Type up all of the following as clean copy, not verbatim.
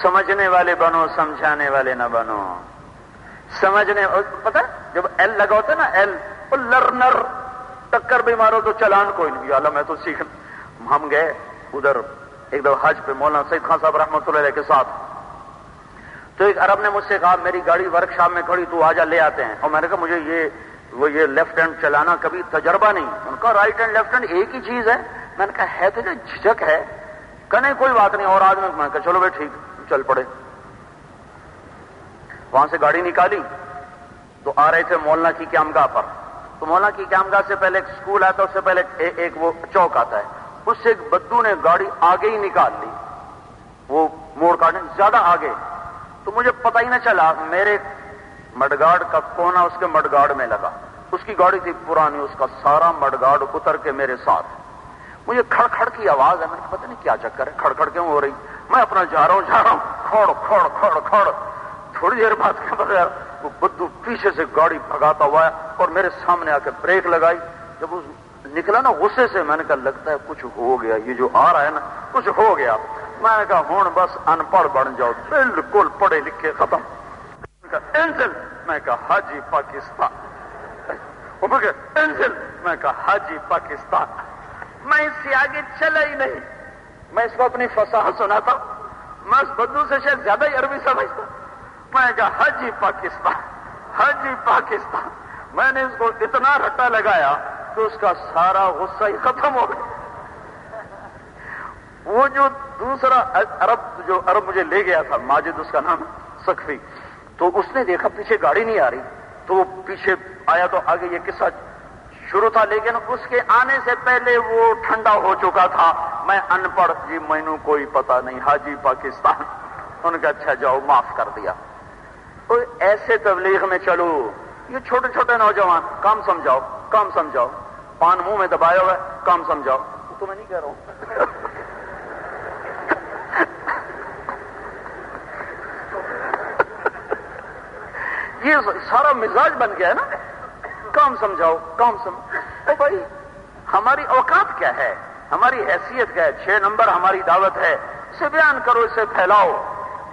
سمجھنے والے بنو، سمجھانے والے نہ بنو. سمجھنے، پتہ جب ایل لگا ہوتا ہے نا، ایل، وہ لرنر، ٹکر بھی مارو تو چلان کوئی نہیں. یا اللہ میں تو سیکھ. ہم گئے ادھر ایک دو حج پہ مولانا سعید خان صاحب رحمۃ اللہ علیہ کے ساتھ. تو ایک عرب نے مجھ سے کہا میری گاڑی ورک شاپ میں کھڑی، تو آجا لے آتے ہیں. اور میں نے کہا مجھے یہ لیفٹ ہینڈ چلانا کبھی تجربہ نہیں. ان کا رائٹ ہینڈ لیفٹ ہینڈ ایک ہی چیز ہے. میں نے کہا ہے تو جو جھجک ہے. کہ نہیں کوئی بات نہیں. اور آدمی میں کہا چلو بھائی ٹھیک، چل پڑے. وہاں سے گاڑی نکالی تو آ رہے تھے مولانا کی قیامگاہ پر. تو مولانا کی قیامگاہ سے پہلے ایک سکول آتا ہے، اس سے پہلے ایک وہ چوک آتا ہے. اس سے ایک بدو نے گاڑی آگے ہی نکال لی، وہ موڑ کاٹنے زیادہ آگے. تو مجھے پتہ ہی نہ چلا، میرے مڈگاڑ کا کونا اس کے مڈگاڑ میں لگا. اس کی گاڑی تھی پرانی، اس کا سارا مڈگاڑ اتر کے میرے ساتھ. مجھے کھڑ کھڑ کی آواز ہے. میں نے پتہ نہیں کیا چکر ہے، کھڑ کھڑ کیوں ہو رہی. میں اپنا جا رہا ہوں، کھوڑ کھوڑ کھوڑ کھوڑ. تھوڑی دیر بعد کیا پتا وہ بدو پیچھے سے گاڑی بھگاتا ہوا ہے اور میرے سامنے آ کے بریک لگائی. جب اس نکلا نا غصے سے، میں نے کہا لگتا ہے کچھ ہو گیا، یہ جو آ رہا ہے نا کچھ ہو گیا. میں نے کہا ہوں بس ان پڑھ بن جاؤ، بالکل پڑھے لکھے ختم. انزل. میں کہا حاجی پاکستان. انزل. میں کہا حاجی پاکستان. میں اس سے آگے چلا ہی نہیں. میں اس کو اپنی فصاحت سناتا ہوں. میں اس بدو سے شاید زیادہ ہی عربی سمجھتا. میں کہا حاجی پاکستان، حاجی پاکستان. میں نے اس کو اتنا رٹا لگایا کہ اس کا سارا غصہ ہی ختم ہو گیا. وہ جو دوسرا عرب مجھے لے گیا تھا، ماجد اس کا نام، سقفی، تو اس نے دیکھا پیچھے گاڑی نہیں آ رہی، تو وہ پیچھے آیا. تو آگے یہ قصہ شروع تھا، لیکن اس کے آنے سے پہلے وہ ٹھنڈا ہو چکا تھا. میں ان پڑھ، جی مینوں کوئی پتہ نہیں، حاجی پاکستان. ان کا اچھا جاؤ، معاف کر دیا. تو ایسے تبلیغ میں چلو. یہ چھوٹے چھوٹے نوجوان کام سمجھاؤ، کام سمجھاؤ. پان منہ میں دبایا ہوا ہے، کام سمجھاؤ. تو میں نہیں کہہ رہا ہوں. یہ سارا مزاج بن گیا ہے نا، کام سمجھاؤ، کام سمجھاؤ. بھائی ہماری اوقات کیا ہے، ہماری حیثیت کیا ہے؟ 6 نمبر ہماری دعوت ہے. اسے بیان کرو، اسے پھیلاؤ.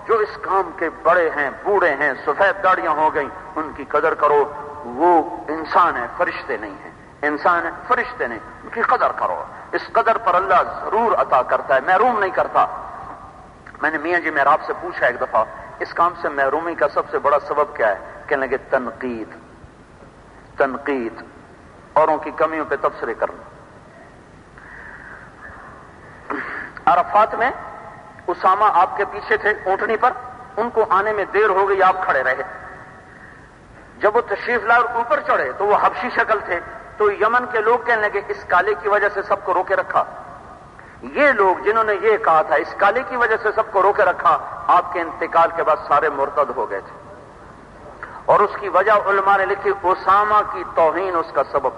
جو اس کام کے بڑے ہیں، بوڑھے ہیں، سفید داڑیاں ہو گئیں، ان کی قدر کرو. وہ انسان ہے، فرشتے نہیں ہیں. انسان ہے، فرشتے نہیں. ان کی قدر کرو. اس قدر پر اللہ ضرور عطا کرتا ہے، محروم نہیں کرتا. میں نے میاں جی محراب سے پوچھا ایک دفعہ، اس کام سے محرومی کا سب سے بڑا سبب کیا ہے؟ کہنے لگے تنقید. تنقید، اوروں کی کمیوں پہ تبصرے کرنا. عرفات میں اسامہ آپ کے پیچھے تھے اونٹنی پر، ان کو آنے میں دیر ہو گئی، آپ کھڑے رہے. جب وہ تشریف لائے اور اوپر چڑھے تو وہ حبشی شکل تھے. تو یمن کے لوگ کہنے لگے اس کالے کی وجہ سے سب کو روکے رکھا. یہ لوگ جنہوں نے یہ کہا تھا اس کالے کی وجہ سے سب کو روکے رکھا، آپ کے انتقال کے بعد سارے مرتد ہو گئے تھے. اور اس کی وجہ علماء نے لکھی اسامہ کی توہین اس کا سبب.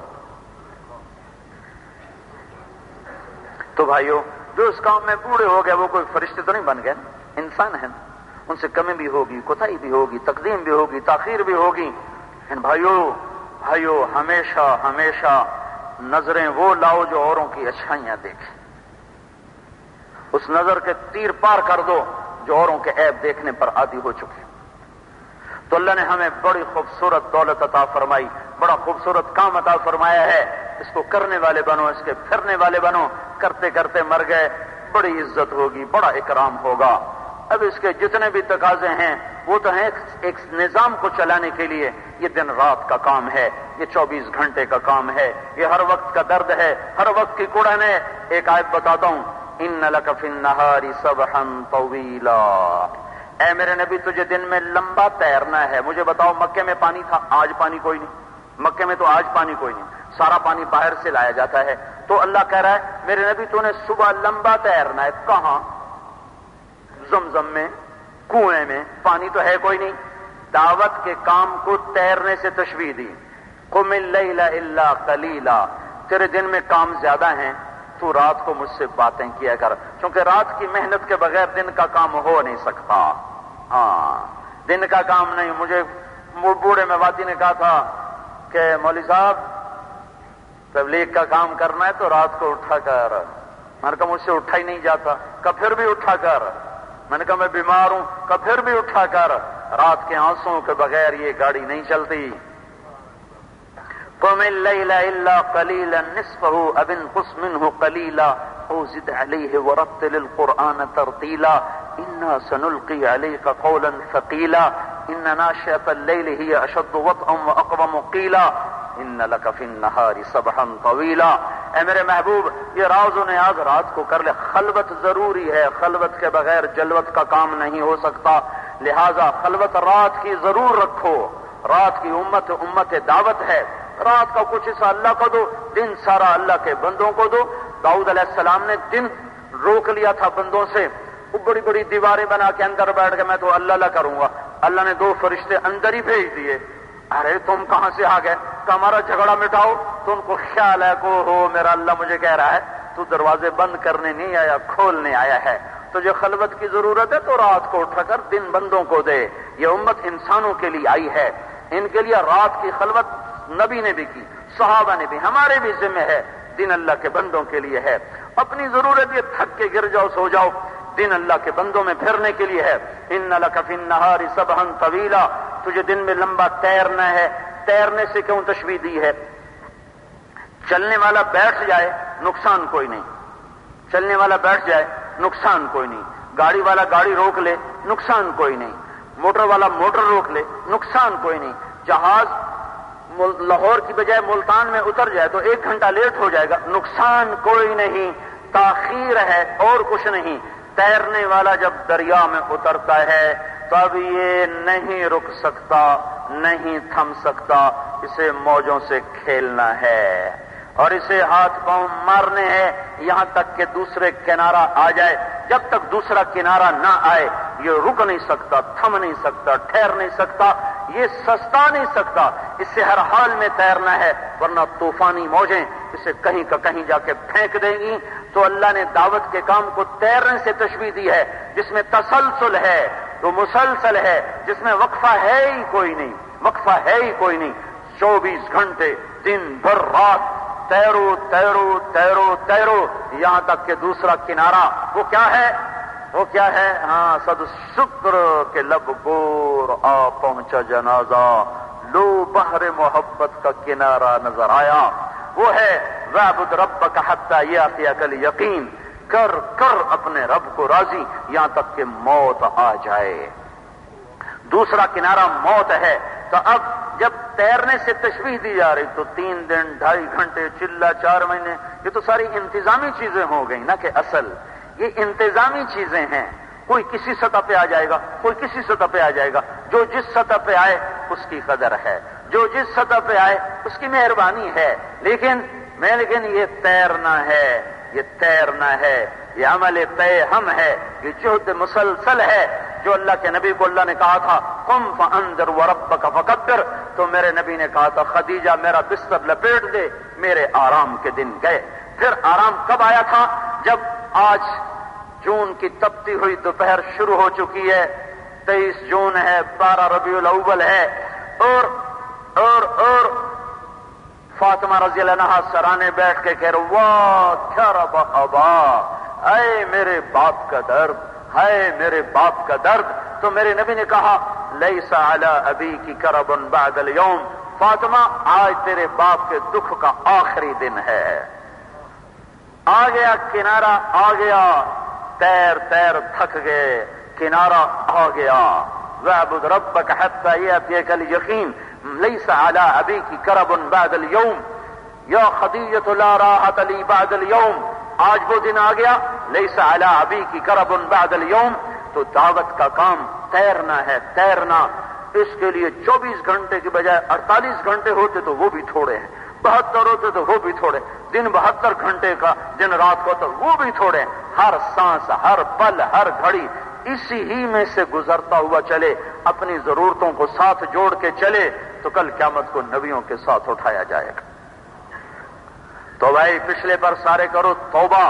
تو بھائیو، جو اس کام میں بوڑھے ہو گئے وہ کوئی فرشتے تو نہیں بن گئے، انسان ہیں. ان سے کمی بھی ہوگی، کوتاہی بھی ہوگی، تقدیم بھی ہوگی، تاخیر بھی ہوگی. بھائیو ہمیشہ ہمیشہ نظریں وہ لاؤ جو اوروں کی اچھائیاں دیکھیں. اس نظر کے تیر پار کر دو جو اوروں کے عیب دیکھنے پر عادی ہو چکے. تو اللہ نے ہمیں بڑی خوبصورت دولت عطا فرمائی، بڑا خوبصورت کام عطا فرمایا ہے. اس کو کرنے والے بنو، اس کے پھرنے والے بنو. کرتے کرتے مر گئے، بڑی عزت ہوگی، بڑا اکرام ہوگا. اب اس کے جتنے بھی تقاضے ہیں وہ تو ہیں ایک نظام کو چلانے کے لیے. یہ دن رات کا کام ہے، یہ 24 گھنٹے کا کام ہے، یہ ہر وقت کا درد ہے، ہر وقت کی کڑن ہے. ایک آیت بتاتا ہوں، ان لک فی النہار سبحا طویلا. اے میرے نبی تجھے دن میں لمبا تیرنا ہے. مجھے بتاؤ مکے میں پانی تھا، آج پانی کوئی نہیں. مکے میں تو آج پانی کوئی نہیں، سارا پانی باہر سے لایا جاتا ہے. تو اللہ کہہ رہا ہے میرے نبی تو نے صبح لمبا تیرنا ہے. کہاں؟ زمزم میں، کنویں میں. پانی تو ہے کوئی نہیں. دعوت کے کام کو تیرنے سے تشبیہ دی. قم اللیل الا قلیلا. تیرے دن میں کام زیادہ ہیں، تو رات کو مجھ سے باتیں کیا کر، کیونکہ رات کی محنت کے بغیر دن کا کام ہو نہیں سکتا. دن کا کام نہیں. مجھے بوڑھے میواتی نے کہا تھا کہ مولوی صاحب تبلیغ کا کام کرنا ہے تو رات کو اٹھا کر. میں نے کہا مجھ سے اٹھا ہی نہیں جاتا. کہ پھر بھی اٹھا کر. میں نے کہا میں بیمار ہوں، کہ پھر بھی اٹھا کر، رات کے آنسوؤں کے بغیر یہ گاڑی نہیں چلتی۔ قم اللیل الا قلیلا نصفه او انقص منه قلیلا او زد علیہ ورتل القرآن ترتیلا انا سنلقی علیک قولا ثقیلا ان ناشئة اللیل ہی اشد وطئا واقوم قیلا ان لک فی النہار سبحا طویلا۔ اے میرے محبوب، یہ راز و نیاز رات کو کر لے، خلوت ضروری ہے، خلوت کے بغیر جلوت کا کام نہیں ہو سکتا، لہذا خلوت رات کی ضرور رکھو۔ رات کی امت دعوت ہے، رات کا کچھ حصہ اللہ کو دو، دن سارا اللہ کے بندوں کو دو۔ داؤد علیہ السلام نے دن روک لیا تھا بندوں سے، وہ بڑی بڑی دیواریں بنا کے اندر بیٹھ کے میں تو اللہ کروں گا، اللہ نے 2 فرشتے اندر ہی بھیج دیے۔ ارے تم کہاں سے آ گئے؟ کہ ہمارا جھگڑا مٹاؤ۔ تو ان کو خیال ہے کہ ہو میرا اللہ مجھے کہہ رہا ہے تو دروازے بند کرنے نہیں آیا، کھولنے آیا ہے۔ تو جو خلوت کی ضرورت ہے تو رات کو اٹھا کر دن بندوں کو دے۔ یہ امت انسانوں کے لیے آئی ہے، ان کے لیے رات کی خلوت نبی نے بھی کی، صحابہ نے بھی، ہمارے بھی ذمہ ہے، دن اللہ کے بندوں کے لیے ہے۔ اپنی ضرورت یہ تھک کے گر جاؤ سو جاؤ، دن اللہ کے بندوں میں پھرنے کے لیے ہے۔ ان لک فی النہار سبحا طویلا، تجھے دن میں لمبا تیرنا ہے۔ تیرنے سے کیوں تشبیہ دی ہے؟ چلنے والا بیٹھ جائے نقصان کوئی نہیں، چلنے والا بیٹھ جائے نقصان کوئی نہیں، گاڑی والا گاڑی روک لے نقصان کوئی نہیں، موٹر والا موٹر روک لے نقصان کوئی نہیں۔ جہاز لاہور کی بجائے ملتان میں اتر جائے تو 1 گھنٹہ لیٹ ہو جائے گا، نقصان کوئی نہیں، تاخیر ہے اور کچھ نہیں۔ تیرنے والا جب دریا میں اترتا ہے تب یہ نہیں رک سکتا، نہیں تھم سکتا، اسے موجوں سے کھیلنا ہے اور اسے ہاتھ پاؤں مارنے ہیں یہاں تک کہ دوسرے کنارہ آ جائے۔ جب تک دوسرا کنارہ نہ آئے یہ رک نہیں سکتا، تھم نہیں سکتا، ٹھہر نہیں سکتا، یہ سستا نہیں سکتا، اس سے ہر حال میں تیرنا ہے، ورنہ طوفانی موجیں اسے کہیں کا کہیں جا کے پھینک دیں گی۔ تو اللہ نے دعوت کے کام کو تیرنے سے تشبیہ دی ہے، جس میں تسلسل ہے، جو مسلسل ہے، جس میں وقفہ ہے ہی کوئی نہیں، وقفہ ہے ہی کوئی نہیں۔ 24 گھنٹے دن بھر رات تیرو تیرو تیرو تیرو یہاں تک کہ دوسرا کنارہ وہ کیا ہے؟ وہ کیا ہے؟ ہاں، صد شکر کے لب گور آ پہنچا جنازہ، لو بحر محبت کا کنارہ نظر آیا۔ وہ ہے وَاعْبُدْ رَبَّكَ حَتَّى يَأْتِيَكَ الْيَقِينُ، کر اپنے رب کو راضی یہاں تک کہ موت آ جائے۔ دوسرا کنارہ موت ہے۔ تو اب جب تیرنے سے تشبیہ دی جا رہی تو 3 دن 2.5 گھنٹے چلا 4 مہینے، یہ تو ساری انتظامی چیزیں ہو گئی نا، کہ اصل یہ انتظامی چیزیں ہیں۔ کوئی کسی سطح پہ آ جائے گا، کوئی کسی سطح پہ آ جائے گا، جو جس سطح پہ آئے اس کی قدر ہے، جو جس سطح پہ آئے اس کی مہربانی ہے۔ لیکن یہ تیرنا ہے، یہ تیرنا ہے، یہ عمل طے ہم ہے، یہ جہد مسلسل ہے۔ جو اللہ کے نبی کو اللہ نے کہا تھا قم فانذر وربک فکبر، تو میرے نبی نے کہا تھا خدیجہ میرا بستر لپیٹ دے، میرے آرام کے دن گئے۔ پھر آرام کب آیا تھا؟ جب آج جون کی تپتی ہوئی دوپہر شروع ہو چکی ہے، 23 جون ہے، 12 ربیع الاول ہے، اور فاطمہ رضی اللہ عنہا سرانے بیٹھ کے کہہ رہے واہ کیا رب ابا، اے میرے باپ کا درد، ہے میرے باپ کا درد۔ تو میرے نبی نے کہا لیس علی ابیک کرب بعد اليوم، فاطمہ آج تیرے باپ کے دکھ کا آخری دن ہے۔ آ گیا کنارہ، آ گیا، تیر تیر تھک گئے، کنارہ آ گیا۔ وَاعْبُدْ رَبَّكَ حَتَّى يَأْتِيَكَ الْيَقِينُ لَيْسَ عَلَى أَبِيكِ كَرَبٌ بَعْدَ الْيَوْمِ يَا خَدِيجَةُ لَا رَاحَةَ لِي بَعْدَ الْيَوْمِ، آج وہ دن آ گیا، لَيْسَ عَلَى أَبِيكِ كَرَبٌ بَعْدَ الْيَوْمِ۔ تو دعوت کا کام تیرنا ہے، تیرنا۔ اس کے لیے 24 گھنٹے کی بجائے 48 گھنٹے ہوتے تو وہ بھی تھوڑے ہیں، 72 ہوتے تو وہ بھی تھوڑے، دن 72 گھنٹے کا دن رات کو تو وہ بھی تھوڑے۔ ہر سانس، ہر پل، ہر گھڑی اسی ہی میں سے گزرتا ہوا چلے، اپنی ضرورتوں کو ساتھ جوڑ کے چلے تو کل قیامت کو نبیوں کے ساتھ اٹھایا جائے گا۔ تو بھائی پچھلے پر سارے کرو توبہ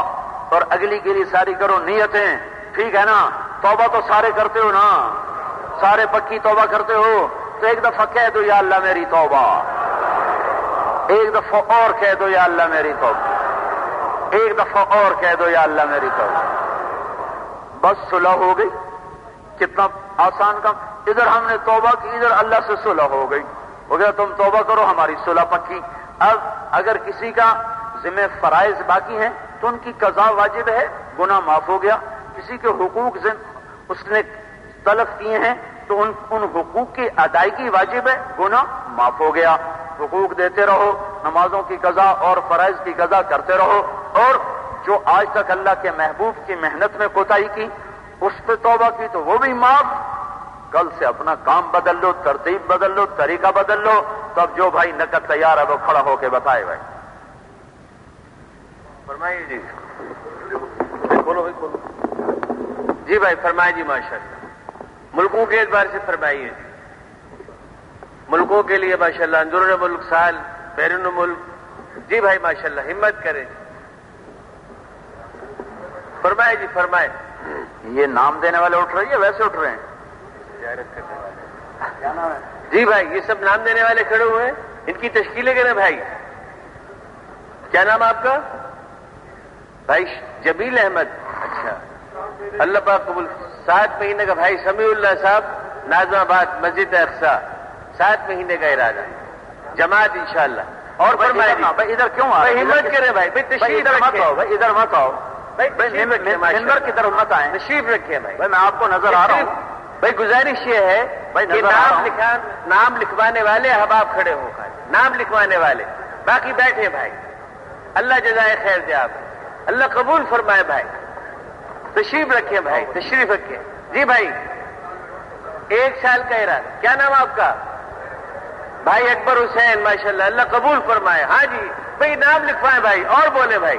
اور اگلی کے لیے ساری کرو نیتیں، ٹھیک ہے نا؟ توبہ تو سارے کرتے ہو نا، سارے پکی توبہ کرتے ہو، تو ایک دفعہ کہہ دو یا اللہ میری توبہ، ایک دفعہ اور کہہ دو یا اللہ میری توبہ، ایک دفعہ اور کہہ دو یا اللہ میری توبہ۔ بس صلح ہو گئی، کتنا آسان کام. ادھر ہم نے توبہ کی, ادھر اللہ سے صلح ہو گئی. ہو گیا تم توبہ کرو, ہماری صلح پکی. اب اگر کسی کا ذمہ فرائض باقی ہیں تو ان کی قضا واجب ہے, گناہ معاف ہو گیا. کسی کے حقوق اس نے طلب کیے ہیں تو ان حقوق کی ادائیگی واجب ہے, گناہ معاف ہو گیا. حقوق دیتے رہو, نمازوں کی قضا اور فرائض کی قضا کرتے رہو. اور جو آج تک اللہ کے محبوب کی محنت میں کوتاہی کی اس پہ توبہ کی تو وہ بھی معاف. کل سے اپنا کام بدل لو, ترتیب بدل لو, طریقہ بدل لو. تب جو بھائی نقد تیار ہے وہ کھڑا ہو کے بتائے. بھائی فرمائیے جی. بولو بھائی بولو. جی بھائی فرمائے جی. ماشاء اللہ ملکوں کے اعتبار سے فرمائیے جی. ملکوں کے لیے ماشاء اللہ, اندرون ملک سال, بیرون ملک. جی بھائی ماشاء اللہ ہمت کریں. فرمائے جی فرمائے. یہ نام دینے والے اٹھ رہے ہیں ویسے اٹھ رہے ہیں؟ کیا نام ہے جی بھائی؟ یہ سب نام دینے والے کھڑے ہوئے ہیں, ان کی تشکیلیں کریں بھائی. کیا نام آپ کا بھائی؟ جمیل احمد. اچھا اللہ پاک قبول. 7 مہینے کا بھائی سمیع اللہ صاحب, ناظم آباد مسجد اقصی. 7 مہینے کا ارادہ, جماعت انشاءاللہ. اور فرمائے جی. بھائی ادھر کیوں آ رہے؟ ہمت کریں بھائی. تشریف رکھیں بھائی, ادھر مت آؤ ممبر کی طرف مت آئیں. تشریف رکھیں بھائی. میں آپ کو نظر آ رہا ہوں. بھائی گزارش یہ ہے کہ نام لکھوانے والے احباب کھڑے ہو کر, نام لکھوانے والے, باقی بیٹھے بھائی. اللہ جزائے خیر دے آپ, اللہ قبول فرمائے بھائی. تشریف رکھیں بھائی, تشریف رکھیں. جی بھائی 1 سال کا ارادہ. کیا نام آپ کا بھائی؟ اکبر حسین. ماشاءاللہ اللہ قبول فرمائے. ہاں جی بھائی نام لکھوائیں بھائی. اور بولے بھائی.